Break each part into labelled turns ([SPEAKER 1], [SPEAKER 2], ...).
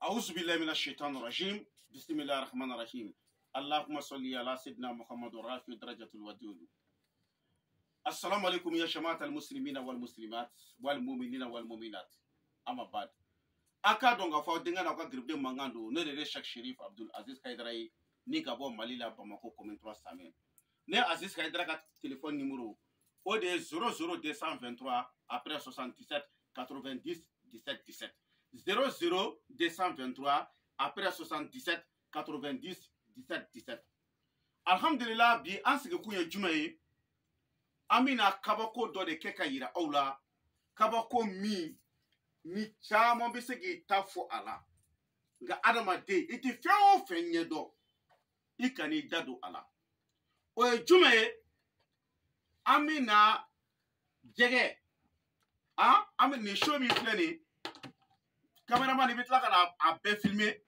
[SPEAKER 1] أعوذ بالله من الشيطان الرجيم بسم الله الرحمن الرحيم اللهم صل على سيدنا محمد رافع درجة الودود. السلام عليكم يا جماعة المسلمين والمسلمات والمؤمنين والمؤمنات. أما بعد aka donga fa denga na ka gribde mangando ne de Cheikh Chérif Abdul Aziz Kaïdaraye ni gabo Mali la Bamako comme 3 semaines ne Aziz Kaïdara ka téléphone numéro au de 00223 après 77 90 17 17 00223 après 77 90 17 17. Alhamdulillah bi ansige kunya jumaye amina kabako do de keka yira aula kabako mi ni chama bisigi tafo ala nga adama de iti feo fenye do ikani dadu ala o jumaye amina jege amina show mi fleni cameraman ni bitla kana abe filmer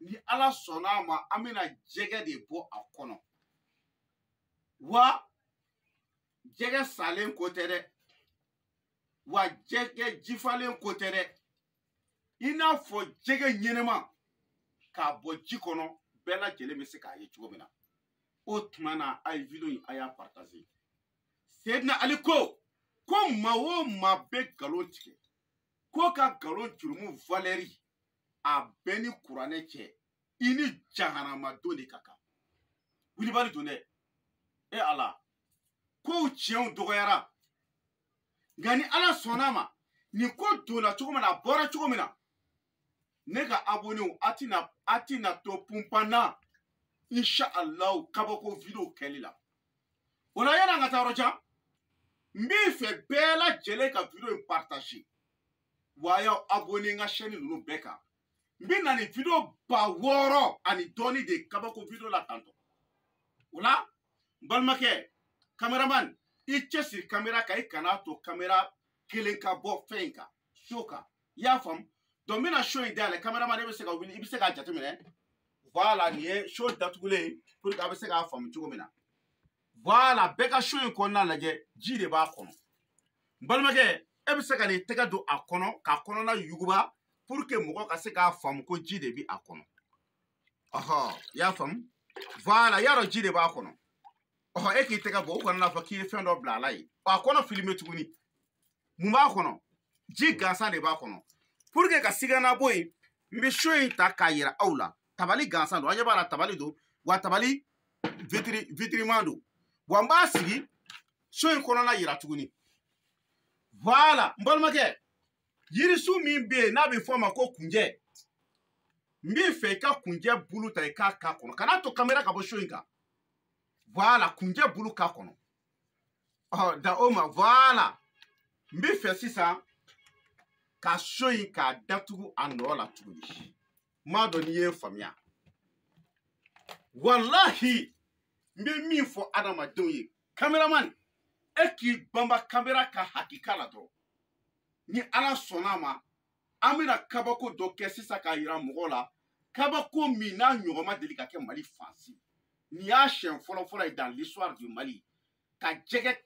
[SPEAKER 1] ni ala sona ma amina jege de bo akono wa jege salen kotere wa jege jifalen kotere ina fo jege nyenema ka bo jikono bela jele mesi ka ye chugomina otmana ay video yi aya partager Seydina Ali ko mawo mabe galon tike ko ka galon turumu Valérie a beni kurane che ini jahanama doni kaka wili bali donne e ala ko chion dogoyara gani ala sonama ni ko dona chugomina bora chugomina nega abone atina to pumpana insha Allah kabako video kelila ona yana ngata roja mbi fe bela jele ka video partager waya abone nga chaîne nunu beka mbi na ni video ba woro ani doni de kabako video la tanto wala balmake cameraman ichesi camera kai kana to camera kelenka bo fenka shoka ya fam domina show idale cameraman ebe sega wili ibise ga jatemene voilà ni show datugule pour ka bese ga fam chugomina voilà beka show ko na laje jide ba kono balmake ebe sega ni tega do akono ka kono na yuguba pour que mo ka se ga fam ko jide bi akono aha ya fam voilà yaro jide ba kono oh eki tega bo ko na fa ki fendo bla lai ba kono filmer tuguni mu ba kono ji gansa de ba kono pour que ka sigana boy mbi shoy ta kayira aula tabali gansa do ajaba la tabali do wa tabali vitrimando wa mba sigi shoy kono na yira tuguni voilà mbolmake yiri su mi be na be forma ko kunje mbi fe ka kunje bulu ta ka kono kana to camera ka bo shoy ka voilà kunje bulu ka kono oh da oma voilà mbi fe sisa ka shoyi ka datugu anola tuguni mado ni ye famia wallahi mbi mi fo adama doye cameraman eki bamba camera ka hakika la do ni ala sonama amina kabako do ke sisa ka yira mogola kabako mi na nyogoma delika ke Mali fansi ni a chen folo dans l'histoire du Mali ka jege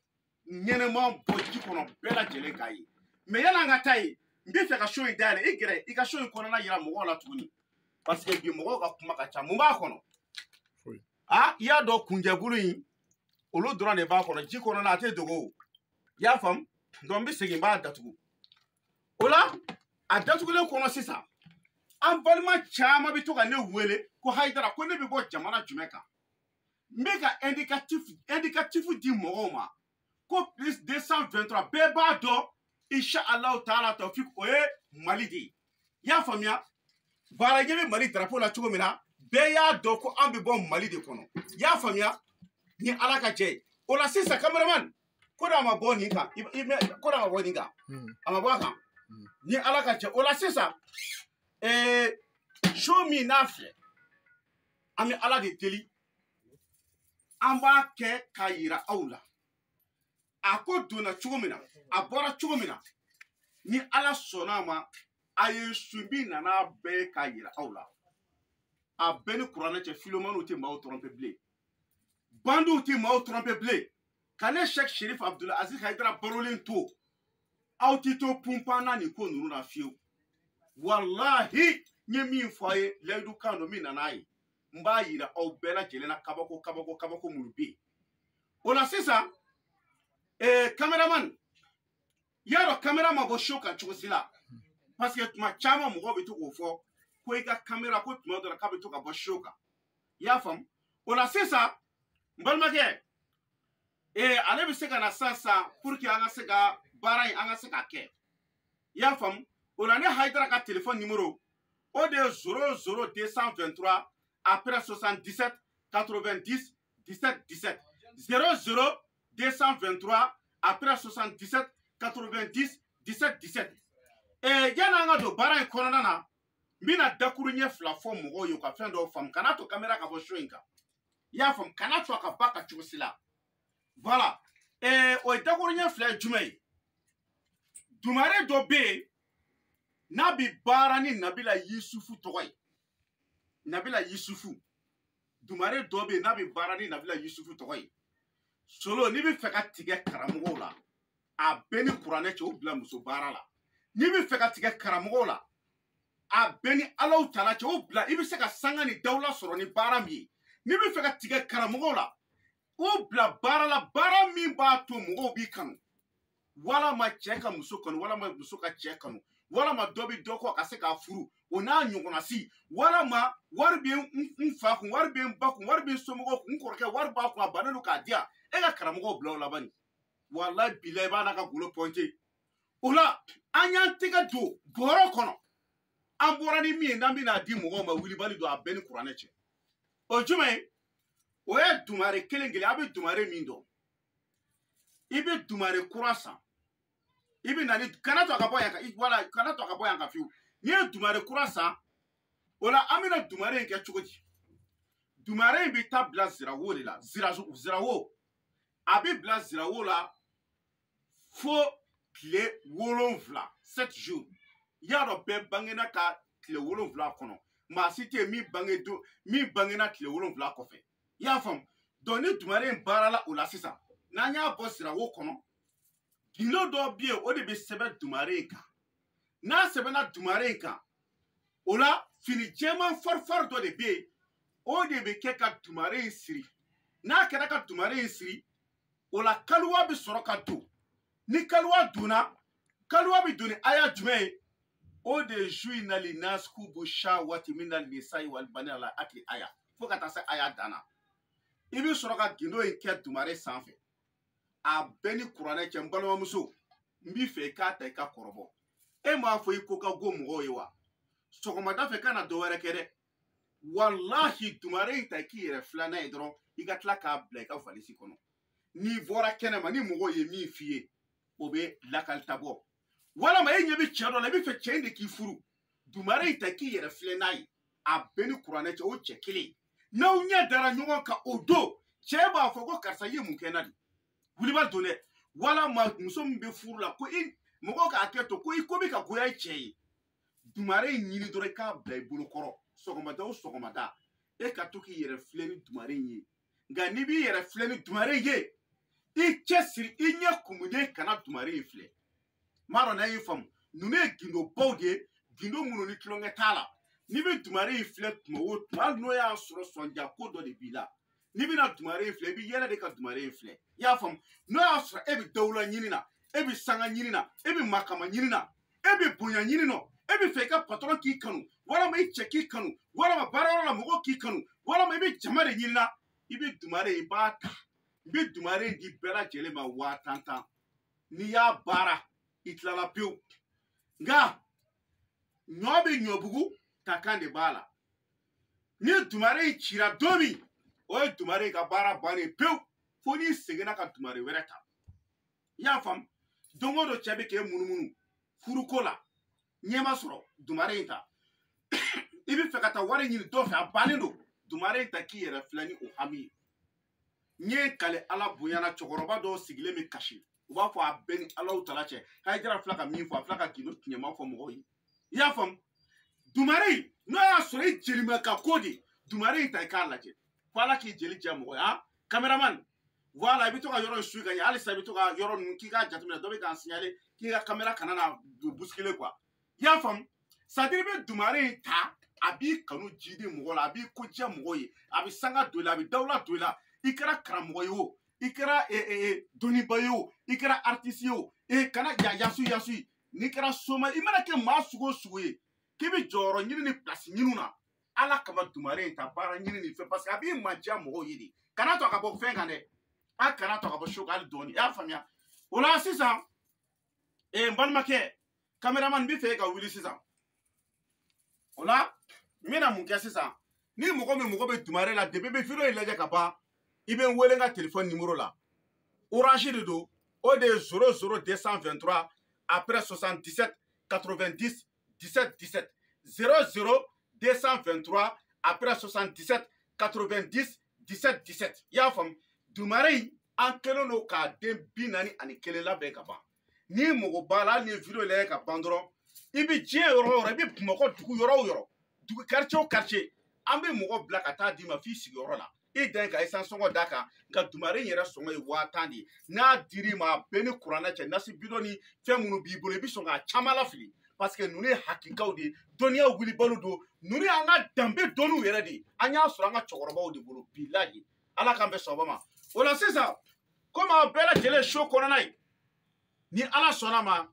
[SPEAKER 1] nyenema boji kono bela jele kai me yana ngatai mbi fe ka show idale igere iga show kono na yira mogola tuguni parce que bi mogo ka kuma ka cha mumba kono ya do kunje bulu yin olo dron de ba kono ji kono na te dogo ya fam don bi segi ba datugu ola adatugu le kono sisa an balma chama bi to ka ne wele ko haidara ko ne bi bo jamana jumeka mega indicatif di mogoma ko plus 223 beba do insha Allah taala tawfik oye Mali di ya famia bara gebe Mali drapeau la chugomina be ya do ko ambi bon Mali de kono ya famia ni alaka je ola sisa cameraman ko da ma boni ka ko da ma boni ka ama baka ni alaka je ola sisa show me nafle ami ala de teli amba ke kayira aula ako dona chugomina abora chugomina ni ala sonama aye sumbi nana be kayira aula abeni kurane che filomano te mawo trompe blé bandu te mawo trompe blé kane Cheikh Chérif Abdul Aziz Kaïdara barolin to autito pumpana ni ko nuru na fiu wallahi nye min fɔ a ye layidu kan dɔ min nana ye n b'a yira aw bɛɛ lajɛlen na kabako minnu bɛ yen o la sisan cameraman y'a dɔn camera ma bɔ show kan cogo si la parce que tuma caman mɔgɔw bɛ to k'o fɔ ko i ka camera ko tuma dɔ la k'a bɛ to ka bɔ show kan i y'a faamu o la sisan n balimakɛ ale bɛ se ka na sisan pour que an ka se ka baara in an ka se ka kɛ i y'a faamu o la ne Hayidara ka téléphone numéro o de ye 00223 après 77 90 17 17 00223 après 77 90 17 17 yani an ka don baara in kɔnɔna na n bɛna dakuru ɲɛ fila fɔ mɔgɔw ye u ka fɛn dɔw faamu kana to caméra ka bɔ show in kan i y'a faamu kana to a ka ba ka cogo si la voilà o ye dakuru ɲɛ fila ye jumɛn ye dumare dɔ bɛ yen n'a bɛ baara ni Nabila Yusufu tɔgɔ ye Nabila Yusufu dumare dɔ bɛ yen n'a bɛ baara ni Nabila Yusufu tɔgɔ ye solo n'i bɛ fɛ ka tigɛ karamɔgɔw la a bɛɛ ni kuranɛ cɛ o bila muso baara la n'i bɛ fɛ ka tigɛ karamɔgɔw la a bɛɛ ni Alahu Taala cɛ o bila i bɛ se ka sanga ni dawula sɔrɔ ni baara min ye n'i bɛ fɛ ka tigɛ karamɔgɔw la o bila baara la baara min b'a to mɔgɔw b'i kanu walama cɛ ka muso kanu walama muso ka cɛ kanu walama dɔ bɛ dɔ kɔ ka se k'a furu o n'a ɲɔgɔnna si walama wari bɛ n fa kun wari bɛ n ba kun wari bɛ n somɔgɔw kun n kɔrɔkɛ wari b'a kun a bannen don k'a di yan e ka karamɔgɔw bila o la bani walayi bilayi i b'a n'a ka golo pɔnte o la an y'an tɛgɛ don bɔrɔ kɔnɔ an bɔra ni min ye n'an bɛna di mɔgɔw ma wilibali don a bɛɛ ni kuranɛ cɛ o jumɛn ye o ye dumare kelen kelen a bɛ dumare min dɔn i bɛ dumare kura san i bɛ na ni kana to a ka bɔ yan kan wala kana to a ka bɔ yan kan fiyewu n'i ye dumare kura san o la an bɛna dumare in kɛ cogo di dumare in bɛ taa bila zirawo de la zirawo a bɛ bila zirawo la fo tile 7 7 jours i y'a dɔn bɛɛ bangena ka tile 7 kɔnɔ maa si tɛ yen min bangena tile 7 kɔfɛ i y'a faamu donc ni dumare in baarala o la sisan n'an y'a bɔ zirawo kɔnɔ gindo dɔ bɛ yen o de bɛ sɛbɛn dumare in kan n'a sɛbɛnna dumare in kan o la fini jɛman farifari dɔ de bɛ yen o de bɛ kɛ ka dumare in siri n'a kɛra ka dumare in siri o la kaliwa bɛ sɔrɔ ka don ni kaliwa donna kaliwa bɛ don ni aya jumɛn ye o de zuyina linnas hubu shahwati mina nisa'i wal banina ala akli aya fo ka taa se aya danna i bɛ sɔrɔ ka gindo in kɛ dumare sanfɛ a bɛɛ ni kuranɛ cɛ n balimamuso n b'i fɛ i k'a ta i ka kɔrɔbɔ e m'a fɔ i ko ka go mɔgɔw ye wa sɔgɔmada fɛ kana dɔ wɛrɛ kɛ dɛ walahi dumare in ta i k'i yɛrɛ filanan ye dɔrɔn i ka tila k'a bila i ka valisi kɔnɔ n'i bɔra kɛnɛma ni mɔgɔw ye min f'i ye o bɛ lakalita bɔ walama e ɲɛ bɛ cɛ dɔ la i bɛ fɛ cɛ in de k'i furu dumare in ta i k'i yɛrɛ filɛ n'a ye a bɛɛ ni kuranɛ cɛ o cɛ kelen n'aw ɲɛ dara ɲɔgɔn kan o don cɛ b'a fɔ ko karisa i ye mun kɛ n na de wulibali don dɛ walama muso min bɛ furu la ko i mɔgɔw k'a kɛ to ko i ko bɛ ka goya i cɛ ye dumare in ɲini dɔrɔn i k'a bila i bolo kɔrɔ sɔgɔmada o sɔgɔmada e ka to k'i yɛrɛ filɛ ni dumare in ye nka n'i b'i yɛrɛ filɛ ni dumare in ye i cɛsiri i ɲɛ kumunen kana dumare in filɛ n m'a dɔn n'a y'i faamu ninnu ye gindo baw de ye gindo minnu ni tulonkɛ t'a la n'i bɛ dumare in filɛ tuma o tuma hali n'o y'a sɔrɔ sɔnja ko dɔ de b'i la n'i bɛna dumare in filɛ i bɛ yɛlɛ de ka dumare in filɛ i y'a faamu n'o y'a sɔrɔ e bɛ dawula ɲini na e bɛ sanga ɲini na e bɛ makama ɲini na e bɛ bonya ɲini na e bɛ fɛ i ka patɔrɔn k'i kanu walama i cɛ k'i kanu walama baarayɔrɔ la mɔgɔw k'i kanu walama i bɛ jama de ɲini na i bɛ dumare i b'a ta i bɛ dumare in di bɛɛ lajɛlen ma 5000 n'i y'a baara i tilala pewu nka ɲɔ bɛ ɲɔbugu ka kan de b'a la ni dumare in cira don min o ye dumare in ka baara bannen pewu fo n'i seginna ka dumare wɛrɛ ta i y'a faamu don o don cɛ bɛ k'e munumunu furuko la ɲɛma sɔrɔ dumare in ta i bɛ fɛ ka taa wari ɲini dɔ fɛ a bannen don dumare in ta k'i yɛrɛ filɛ ni o hami ye n ye kale ala bonyana cɛkɔrɔba dɔw sigilen bɛ kasi u b'a fɔ a bɛɛ ni Alahu Taala cɛ Hayidara filɛ ka min fɔ a filɛ ka gindo tiɲɛma fɔ mɔgɔw ye i y'a faamu dumare in n'o y'a sɔrɔ i jelimɛ ka ko de dumare in ta i k'a lajɛ ko ala k'i jeli diya mɔgɔ ye han kameraman voilà i bɛ to ka yɔrɔ in suit ka ɲɛ halisa i bɛ to ka yɔrɔ ninnu k'i k'a jateminɛ dɔ bɛ k'an signaler k'i ka caméra kana na bousculer quoi i y'a faamu c'est à dire i bɛ dumare in ta a b'i kanu jidi mɔgɔ la a b'i ko diya mɔgɔ ye a bɛ sanga don i la a bɛ dawula don i la i kɛra karamɔgɔ ye o i kɛra dɔnniba ye o i kɛra artiste ye o kana yasu n'i kɛra soma i mana kɛ maa sugu o sugu ye k'i bɛ jɔyɔrɔ ɲini ni place ɲini na ala kama dumare in ta baara ɲini ni fɛn parce que a b'i mandiya mɔgɔw ye de kana to a ka bɔ fɛn kan dɛ a kana to a ka bɔ so kan hali dɔɔni i y'a faamuya o la sisan n balimakɛ cameraman n bɛ fɛ ka wuli sisan o la n bɛna mun kɛ sisan ni mɔgɔ min mɔgɔ bɛ dumare la depuis bɛ video in lajɛ ka ban i bɛ n wele n ka téléphone numéro la orange de don o de ye 00223 après 77 90 17 17 00223 après 77 90 17 17 i y'a faamu dumare in an kɛlen don k'a den 41 labɛn ka ban ni mɔgɔ b'a la hali ni video lajɛ ka ban dɔrɔn i bɛ diɲɛ yɔrɔ o yɔrɔ i bɛ Bamakɔ dugu yɔrɔ o yɔrɔ dugu quartier o quartier an bɛ mɔgɔ bila ka taa d'i ma f'i sigiyɔrɔ la i dan ka essence sɔngɔ d'a kan nka dumare in yɛrɛ sɔngɔ ye 5000 de ye n'a dir'i ma a bɛɛ ni kuranɛ cɛ nasi bidon ni fɛn minnu b'i bolo i bɛ sɔn k'a caman lafili parce que ninnu ye hakikaw de ye dɔnniya wulibalo don ninnu y'an ka danbe dɔnniw yɛrɛ de ye an y'a sɔrɔ an ka cɛkɔrɔbaw de bolo bilahi ala k'an bɛ sɔnba ma o la sisan komi a bɛɛ lajɛlen so kɔnɔna ye ni ala sɔnna ma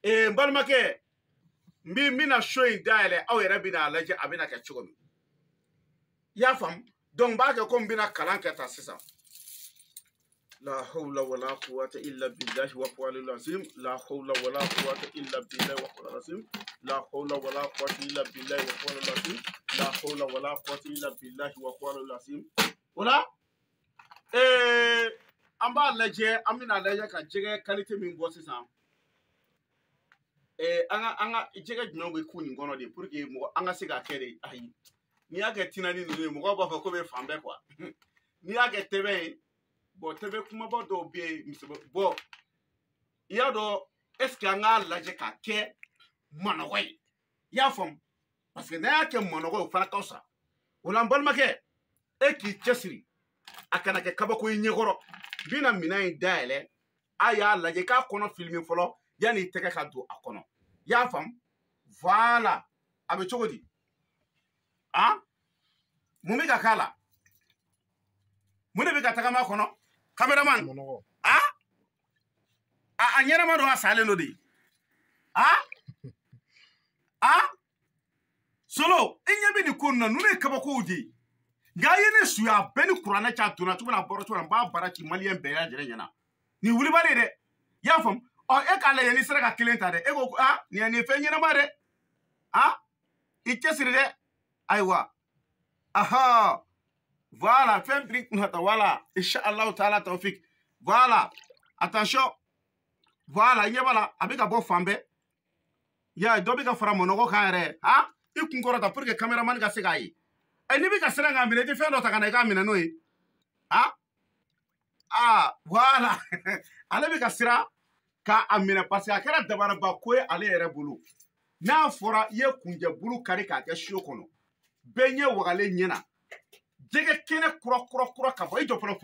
[SPEAKER 1] n balimakɛ n bɛna so in dayɛlɛ aw yɛrɛ bɛna a lajɛ a bɛna kɛ cogo min i y'a faamu donc n b'a kɛ komi n bɛna kalan kɛ tan sisan la hawla wala quwwata illa billahi wa qawlil azim la hawla wala quwwata illa billahi wa qawlil azim la hawla wala quwwata illa billahi wa qawlil azim la hawla wala quwwata illa billahi wa qawlil azim ola an b'a lajɛ an bɛna lajɛ ka jɛgɛ qualité min bɔ sisan an ka jɛgɛ jumɛn bɛ ku nin kɔnɔ de pour que mɔgɔ an ka se k'a kɛ de ayi n'i y'a kɛ tinani ninnu ye mɔgɔw b'a fɔ ko bɛ fan bɛɛ quoi n'i y'a kɛ tɛbɛn ye bon tɛbɛn kumaba dɔw bɛ yen bon i y'a dɔn est ce que an k'a lajɛ k'a kɛ manɔgɔ ye i y'a faamu parce que n'an y'a kɛ manɔgɔ ye o fana ka fisa o la n balimakɛ e k'i cɛsiri a kana kɛ kabako ye ɲɛkɔrɔ n bɛna minɛn in dayɛlɛ a y'a lajɛ k'a kɔnɔ filime fɔlɔ yanni i tɛgɛ ka don a kɔnɔ i y'a faamu voilà a bɛ cogo di mun bɛ ka k'a la mun de bɛ ka tagama kɔnɔ cameraman a ɲɛnama don a salen don de solo i ɲɛ bɛ nin ko ninnu na ninnu ye kabakow de ye nka a ye ne suya bɛɛ ni kuranɛ cɛ a donna cogo min a bɔra cogo min n b'a baara ci maliyɛn bɛɛ lajɛlen ɲɛna nin wulibali ye dɛ i y'a faamu e k'a lajɛ n'i sera ka kelen ta dɛ e ko nin ye fɛn ɲɛnama dɛ i cɛsiri dɛ ayiwa aha voilà fɛn biri kunata voilà inshallah taala tawfik voilà attention voilà ɲɛ b'a la a bɛ ka bɔ fan bɛɛ ya dɔ bɛ ka fara mɔnɔgɔ kan yɛrɛ i kun kɔrɔta pour que cameraman ka se k'a ye n'i bɛ ka siran k'a minɛ i tɛ fɛn dɔ ta ka na i k'a minɛ n'o ye voilà ale bɛ ka siran k'a minɛ parce que a kɛra dabaraba ko ye ale yɛrɛ bolo n'a fɔra i ye kunjɛ bulu kari k'a kɛ so kɔnɔ bɛɛ ɲɛ wagalen ɲɛna jɛgɛ kɛnɛ kura ka bɔ i jɔ fɔlɔ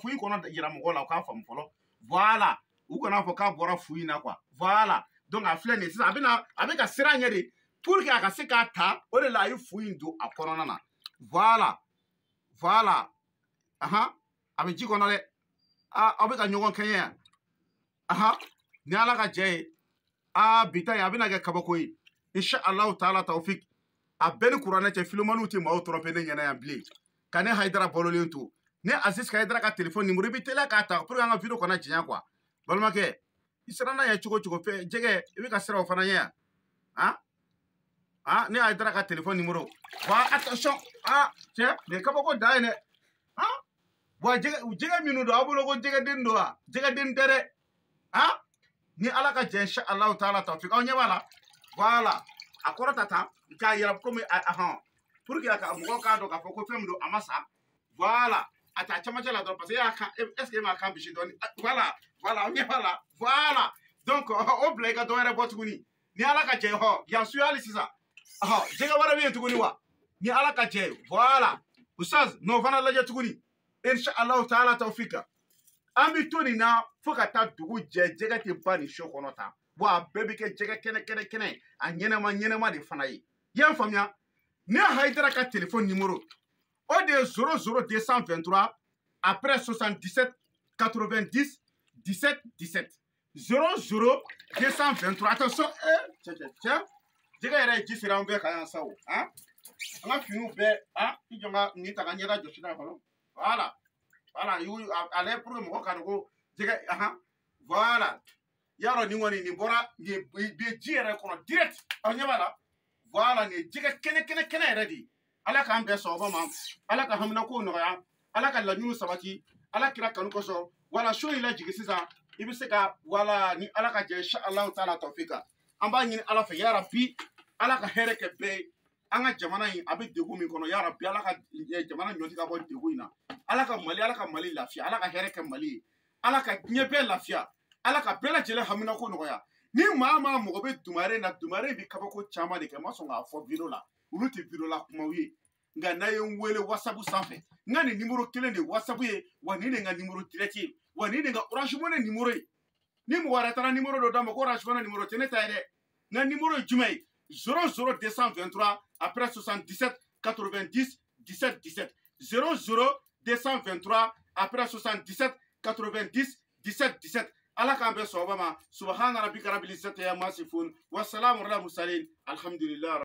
[SPEAKER 1] fuyi kɔnɔ yira mɔgɔw la u k'a faamu fɔlɔ voilà u kana fɔ k'a bɔra fuyi na quoi voilà donc a filɛ nin ye sisan a bɛ ka siran ɲɛ de pour que a ka se k'a ta o de la a ye fuyi in don a kɔnɔna na voilà a bɛ ji kɔnɔ dɛ aw bɛ ka ɲɔgɔn kɛɲɛ yan ni ala ka jɛ ye bi ta ye a bɛna kɛ kabako ye inshallah taala tawfik a bɛɛ ni kuranɛ cɛ filimaniw tɛ maaw tromper ne ɲɛna yan bilen ka ne hayidara balolen to ne Aziz ka hayidara ka téléphone numéro i bɛ teliya k'a ta pour que an ka video kana janya quoi balimakɛ i siranna ɲɛ cogo cogo fɛ jɛgɛ i bɛ ka siran o fana ɲɛ yan ne hayidara ka téléphone numéro wa attention cɛ nin ye kabako da ye dɛ wa jɛgɛ minnu don aw bolo ko jɛgɛden don wa jɛgɛden tɛ dɛ ni ala ka jɛ inshallah taala tawfik aw ɲɛ b'a la voilà a kɔrɔta tan k'a yɛrɛ komi pour que mɔgɔw k'a dɔn k'a fɔ ko fɛn min don a ma sa voilà a t'a cɛmancɛ la dɔrɔn parce que e y'a kan est ce que e m'a kan bisi dɔɔni voilà aw ɲɛ b'a la voilà donc o bila i ka dɔ wɛrɛ bɔ tuguni ni ala ka jɛ yan suya hali sisan jɛgɛ wɛrɛ bɛ yen tuguni wa ni ala ka jɛ voilà ustaz n'o fana lajɛ tuguni inshallah taala tawfika an bɛ to nin na fo ka taa dugu jɛ jɛgɛ tɛ ba nin so kɔnɔ tan wa a bɛɛ bɛ kɛ jɛgɛ kɛnɛ a ɲɛnama de fana ye i y'a faamuya ne Haïdara ka téléphone numéro o de 00223 après 77 90 17 17 00223 attention tiens jɛgɛ yɛrɛ ji sera an bɛɛ kan yan sa o an ka finiw bɛɛ i jɔ n ka nin ta ka ɲɛda jɔsi n'a kɔnɔ voilà ale pour que mɔgɔ ka dɔn ko jɛgɛ voilà y'a dɔn nin kɔni nin bɔra nin bɛ ji yɛrɛ kɔnɔ direct aw ɲɛ b'a la voilà nin jɛgɛ kɛnɛ yɛrɛ de ala k'an bɛɛ sɔgɔma ma ala ka haminako nɔgɔya ala ka laɲiniw sabati ala kira kanu kosɔn wala so in lajigi sisan i bɛ se ka wala ni ala ka jɛ inshallah taala tawfika an b'a ɲini ala fɛ ya rabbi ala ka hɛrɛ kɛ bɛɛ ye an ka jamana in a bɛ degun min kɔnɔ ya rabbi ala ka jamana ɲɔti ka bɔ degun in na ala ka mali lafiya ala ka hɛrɛ kɛ mali ye ala ka diɲɛ bɛɛ lafiya ala ka bɛɛ lajɛlen haminako nɔgɔya ni maa mɔgɔ bɛ dumare na dumare bɛ kabako caman de kɛ ma sɔn k'a fɔ video la olu tɛ video la kumaw ye nka n'a ye n wele whatsapp sanfɛ n ka nin numéro kelen de whatsapp ye wa nin de n ka numéro direct ye wa nin de n ka orange money numéro ye ni mɔgɔ wɛrɛ taara numéro dɔ d'a ma ko orange money numéro tɛ ne ta ye dɛ n ka numéro ye jumɛn ye 00223 après 77 90 17 17 00223 après 77 90 17 17 ala k'an bɛɛ sɔgɔma ma subhana rabbika rabbil izzati amma yasifun wa salamun ala mursalin alhamdulillah